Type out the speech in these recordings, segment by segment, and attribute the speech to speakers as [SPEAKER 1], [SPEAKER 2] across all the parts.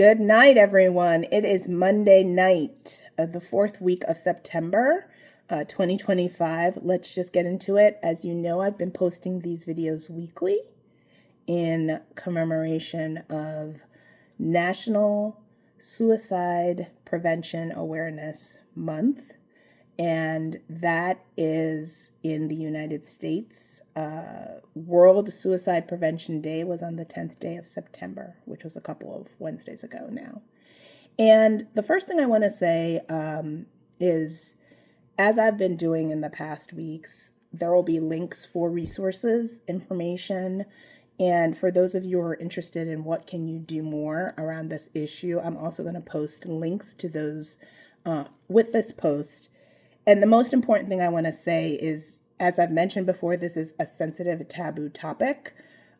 [SPEAKER 1] Good night, everyone. It is Monday night of the fourth week of September, 2025. Let's just get into it. As you know, I've been posting these videos weekly in commemoration of National Suicide Prevention Awareness Month. And that is in the United States. World Suicide Prevention Day was on the 10th day of September, which was a couple of Wednesdays ago now. And the first thing I want to say is, as I've been doing in the past weeks, there will be links for resources, information, and for those of you who are interested in what can you do more around this issue, I'm also going to post links to those with this post. And the most important thing I want to say is, as I've mentioned before, this is a sensitive, taboo topic.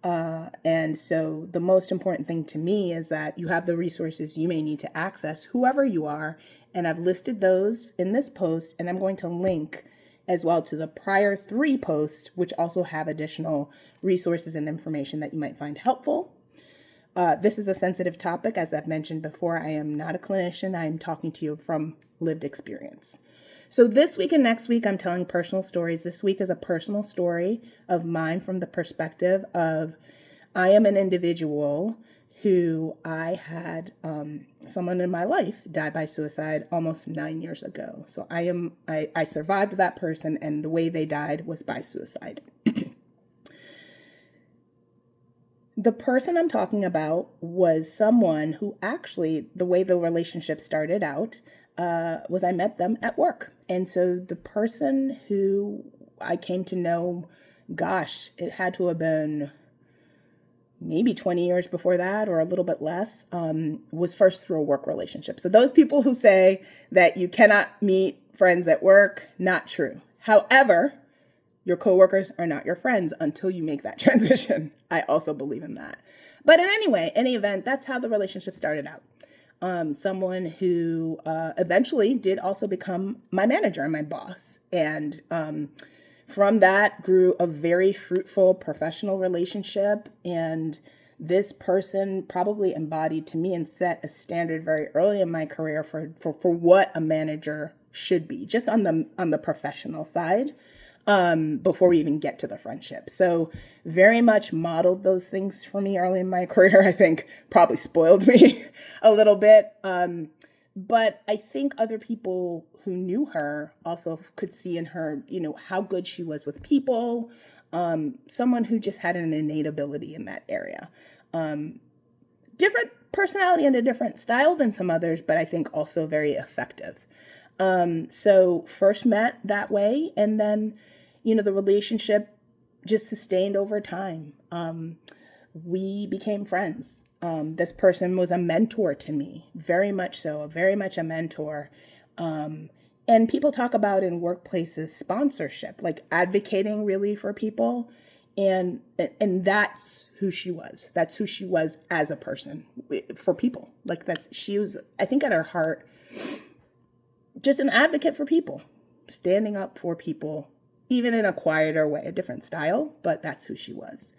[SPEAKER 1] And so the most important thing to me is that you have the resources you may need to access, whoever you are. And I've listed those in this post, and I'm going to link as well to the prior 3 posts, which also have additional resources and information that you might find helpful. This is a sensitive topic. As I've mentioned before, I am not a clinician. I am talking to you from lived experience. So this week and next week, I'm telling personal stories. This week is a personal story of mine from the perspective of I am an individual who I had someone in my life die by suicide almost 9 years ago. So I survived that person, and the way they died was by suicide. The person I'm talking about was someone who actually, the way the relationship started out, was I met them at work. And so the person who I came to know, gosh, it had to have been maybe 20 years before that or a little bit less, was first through a work relationship. So those people who say that you cannot meet friends at work, not true. However, your coworkers are not your friends until you make that transition. I also believe in that. But in any event, that's how the relationship started out. Someone who eventually did also become my manager and my boss. And from that grew a very fruitful professional relationship. And this person probably embodied to me and set a standard very early in my career for what a manager should be, just on the professional side. Before we even get to the friendship. So very much modeled those things for me early in my career. I think probably spoiled me a little bit. But I think other people who knew her also could see in her, how good she was with people. Someone who just had an innate ability in that area. Different personality and a different style than some others, but I think also very effective. So first met that way, and then the relationship just sustained over time. We became friends. This person was a mentor to me, very much so, very much a mentor. And people talk about in workplaces sponsorship, like advocating really for people. And that's who she was. That's who she was as a person for people. She was, I think at her heart, just an advocate for people, standing up for people, even in a quieter way, a different style, but that's who she was.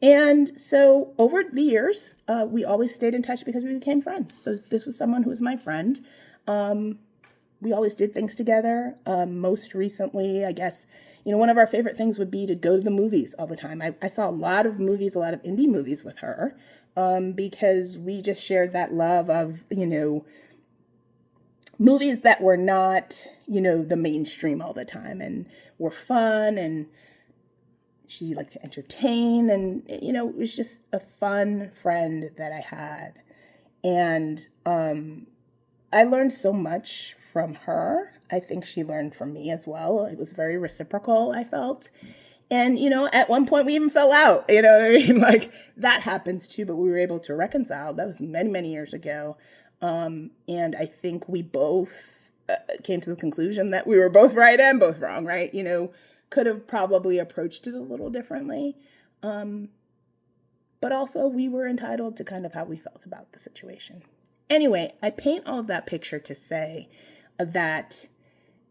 [SPEAKER 1] And so over the years, we always stayed in touch because we became friends. So this was someone who was my friend. We always did things together. Most recently, I guess, one of our favorite things would be to go to the movies all the time. I saw a lot of movies, a lot of indie movies with her, because we just shared that love of, movies that were not, the mainstream all the time and were fun, and she liked to entertain, and, it was just a fun friend that I had. And I learned so much from her. I think she learned from me as well. It was very reciprocal, I felt. And, at one point we even fell out, you know what I mean? Like that happens too, but we were able to reconcile. That was many, many years ago. And I think we both came to the conclusion that we were both right and both wrong, right? Could have probably approached it a little differently. But also we were entitled to kind of how we felt about the situation. Anyway, I paint all of that picture to say that,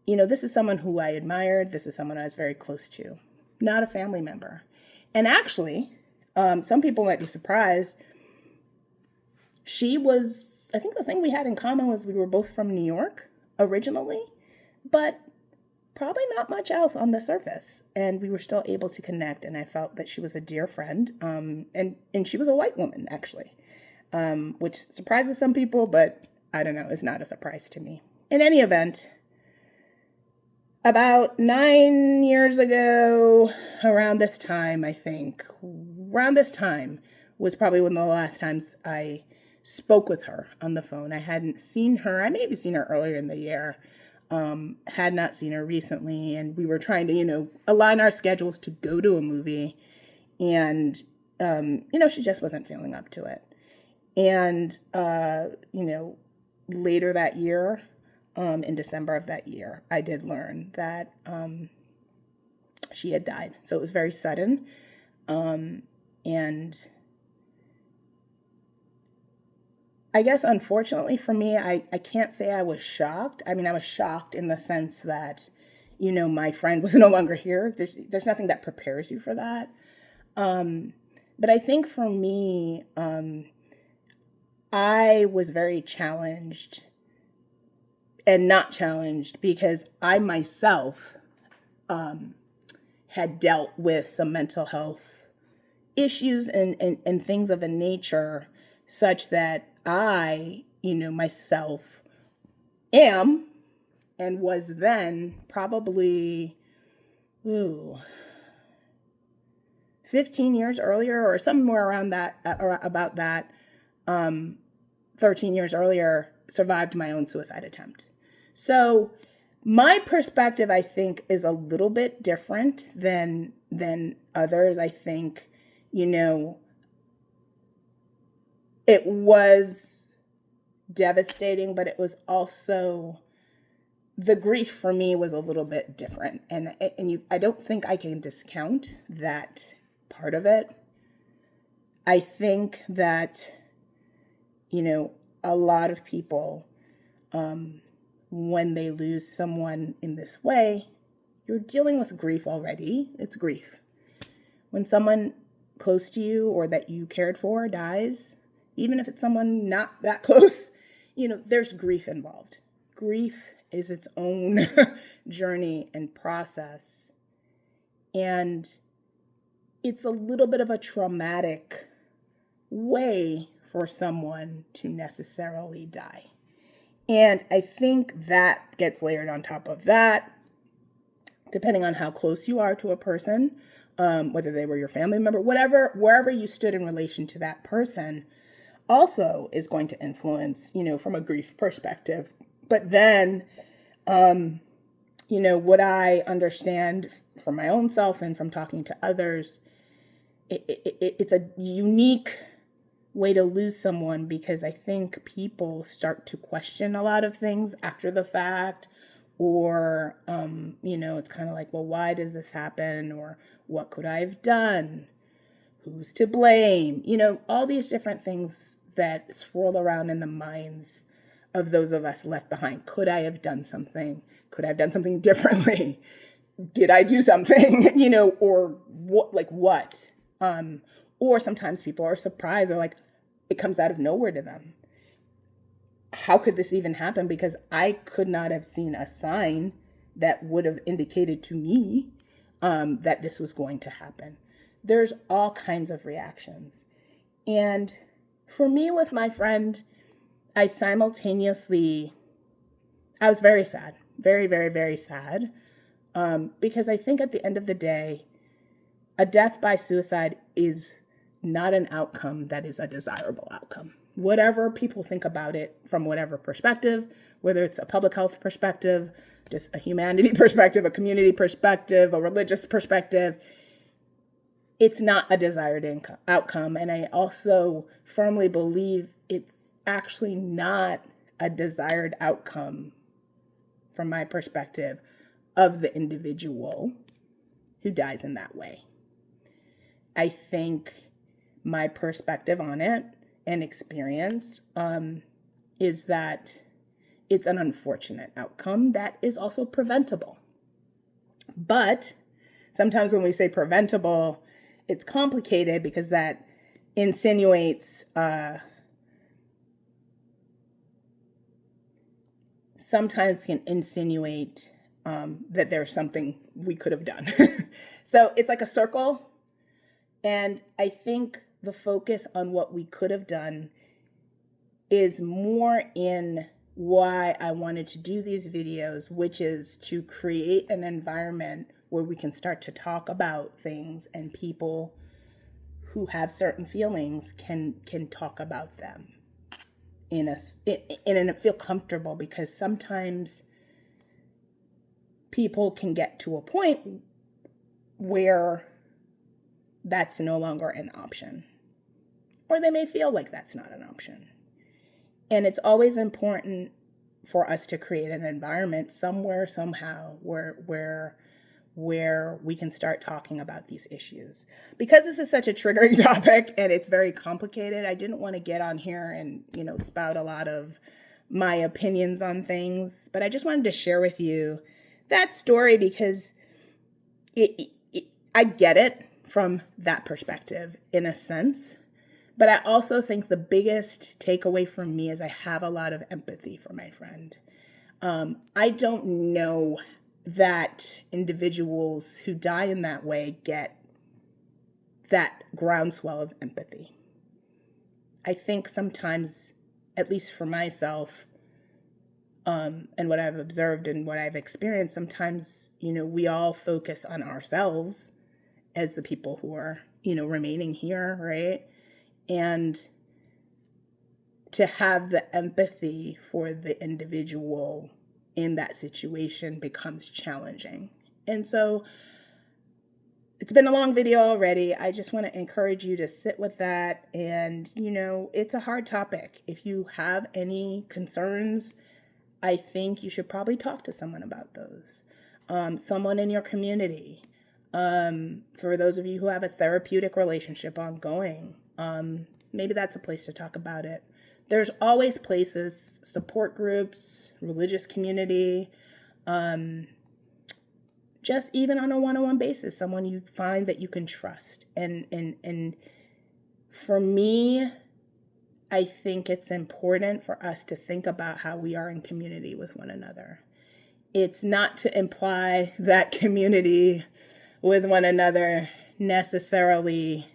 [SPEAKER 1] this is someone who I admired. This is someone I was very close to, not a family member. And actually, some people might be surprised. I think the thing we had in common was we were both from New York originally, but probably not much else on the surface. And we were still able to connect. And I felt that she was a dear friend. And she was a white woman, actually, which surprises some people, but I don't know, it's not a surprise to me. In any event, about 9 years ago, around this time was probably one of the last times I spoke with her on the phone. I hadn't seen her. I maybe seen her earlier in the year. Had not seen her recently, and we were trying to, align our schedules to go to a movie, and, she just wasn't feeling up to it. And, later that year, in December of that year, I did learn that she had died. So it was very sudden. And I guess, unfortunately for me, I can't say I was shocked. I mean, I was shocked in the sense that, my friend was no longer here. There's nothing that prepares you for that. But I think for me, I was very challenged and not challenged because I myself had dealt with some mental health issues and things of a nature such that I, myself am and was then probably 15 years earlier or somewhere around that, or about that, 13 years earlier, survived my own suicide attempt. So my perspective, I think, is a little bit different than others. I think, it was devastating, but it was also, the grief for me was a little bit different. And I don't think I can discount that part of it. I think that, a lot of people, when they lose someone in this way, you're dealing with grief already. It's grief. When someone close to you or that you cared for dies, even if it's someone not that close, there's grief involved. Grief is its own journey and process. And it's a little bit of a traumatic way for someone to necessarily die. And I think that gets layered on top of that, depending on how close you are to a person, whether they were your family member, wherever you stood in relation to that person, also is going to influence, from a grief perspective. But then, what I understand from my own self and from talking to others, it's a unique way to lose someone because I think people start to question a lot of things after the fact, or, it's kind of like, well, why does this happen? Or what could I have done? Who's to blame? All these different things that swirl around in the minds of those of us left behind. Could I have done something? Could I have done something differently? Did I do something, or what? Or sometimes people are surprised or like, it comes out of nowhere to them. How could this even happen? Because I could not have seen a sign that would have indicated to me that this was going to happen. There's all kinds of reactions. And for me with my friend, I was very sad, very, very, very sad. Because I think at the end of the day, a death by suicide is not an outcome that is a desirable outcome. Whatever people think about it from whatever perspective, whether it's a public health perspective, just a humanity perspective, a community perspective, a religious perspective, it's not a desired outcome. And I also firmly believe it's actually not a desired outcome from my perspective of the individual who dies in that way. I think my perspective on it and experience is that it's an unfortunate outcome that is also preventable. But sometimes when we say preventable, it's complicated because that insinuates sometimes can insinuate that there's something we could have done. So it's like a circle. And I think the focus on what we could have done is more in why I wanted to do these videos, which is to create an environment where we can start to talk about things and people who have certain feelings can talk about them and feel comfortable, because sometimes people can get to a point where that's no longer an option, or they may feel like that's not an option. And it's always important for us to create an environment somewhere, somehow, where we can start talking about these issues. Because this is such a triggering topic and it's very complicated, I didn't want to get on here and, spout a lot of my opinions on things, but I just wanted to share with you that story because I get it from that perspective in a sense. But I also think the biggest takeaway from me is I have a lot of empathy for my friend. I don't know that individuals who die in that way get that groundswell of empathy. I think sometimes, at least for myself, and what I've observed and what I've experienced, sometimes, we all focus on ourselves as the people who are, remaining here, right? And to have the empathy for the individual in that situation becomes challenging. And so it's been a long video already. I just want to encourage you to sit with that. And, it's a hard topic. If you have any concerns, I think you should probably talk to someone about those. Someone in your community. For those of you who have a therapeutic relationship ongoing, maybe that's a place to talk about it. There's always places, support groups, religious community, just even on a one-on-one basis, someone you find that you can trust. And for me, I think it's important for us to think about how we are in community with one another. It's not to imply that community with one another necessarily,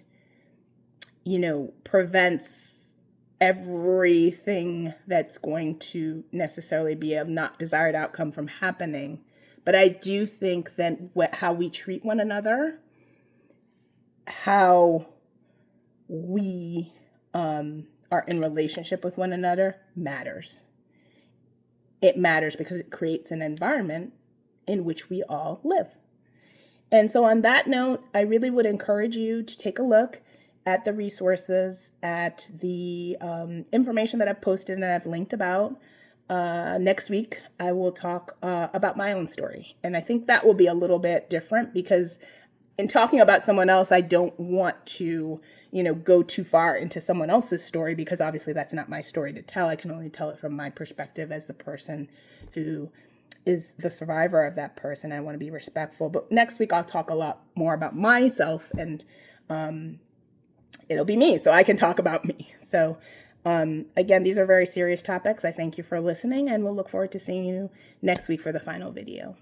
[SPEAKER 1] prevents everything that's going to necessarily be a not desired outcome from happening. But I do think that how we treat one another, how we are in relationship with one another matters. It matters because it creates an environment in which we all live. And so on that note, I really would encourage you to take a look at the resources, at the information that I've posted and I've linked about. Next week, I will talk about my own story. And I think that will be a little bit different because in talking about someone else, I don't want to, go too far into someone else's story because obviously that's not my story to tell. I can only tell it from my perspective as the person who is the survivor of that person. I want to be respectful. But next week, I'll talk a lot more about myself and it'll be me, so I can talk about me. So again, these are very serious topics. I thank you for listening, and we'll look forward to seeing you next week for the final video.